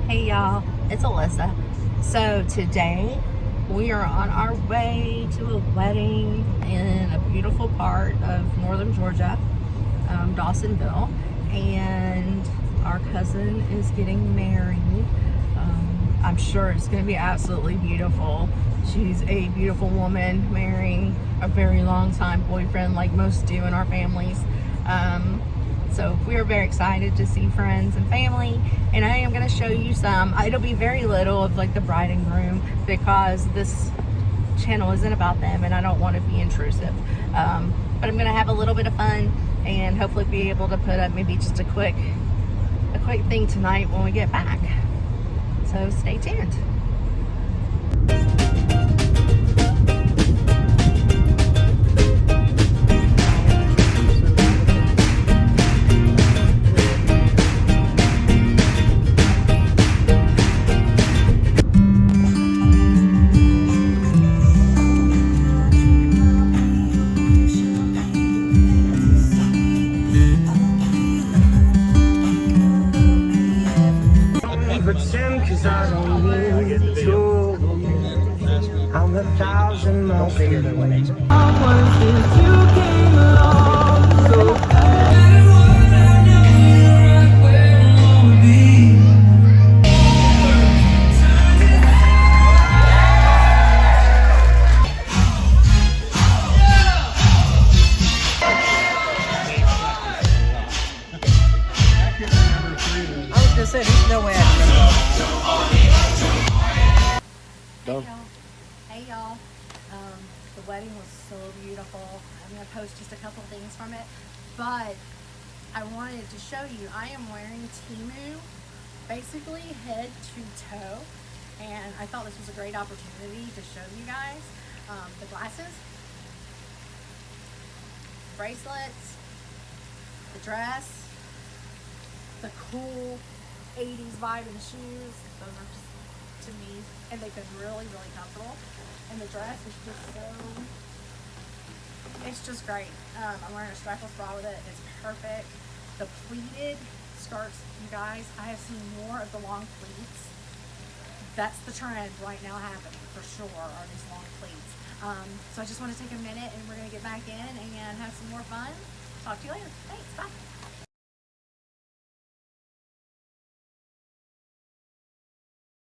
Hey y'all, it's Alyssa. So today we are on our way to a wedding in a beautiful part of northern Georgia, Dawsonville, and our cousin is getting married. I'm sure it's going to be absolutely beautiful. She's a beautiful woman marrying a very long time boyfriend like most do in our families. So we are very excited to see friends and family, and I am going to show you some. It'll be very little of like the bride and groom because this channel isn't about them and I don't want to be intrusive. But I'm going to have a little bit of fun and hopefully be able to put up maybe just a quick thing tonight when we get back. So stay tuned. Cause I don't need to. I'm 1,000 miles from you. Since you came along, so everyone I know you're right where I wanna be. I was gonna say, there's no way I can remember. Hey y'all. The wedding was so beautiful. I'm going to post just a couple things from it, but I wanted to show you I am wearing TEMU basically head to toe, and I thought this was a great opportunity to show you guys the glasses, bracelets, the dress, the cool 80s vibe in the shoes. Those are just, to me, and they've been really comfortable, and the dress is just so, it's just great. I'm wearing a strapless bra with it. It's perfect. The pleated skirts, you guys, I have seen more of the long pleats. That's the trend right now happening for sure, are these long pleats. So I just want to take a minute and we're going to get back in and have some more fun. Talk to you later. Thanks, bye.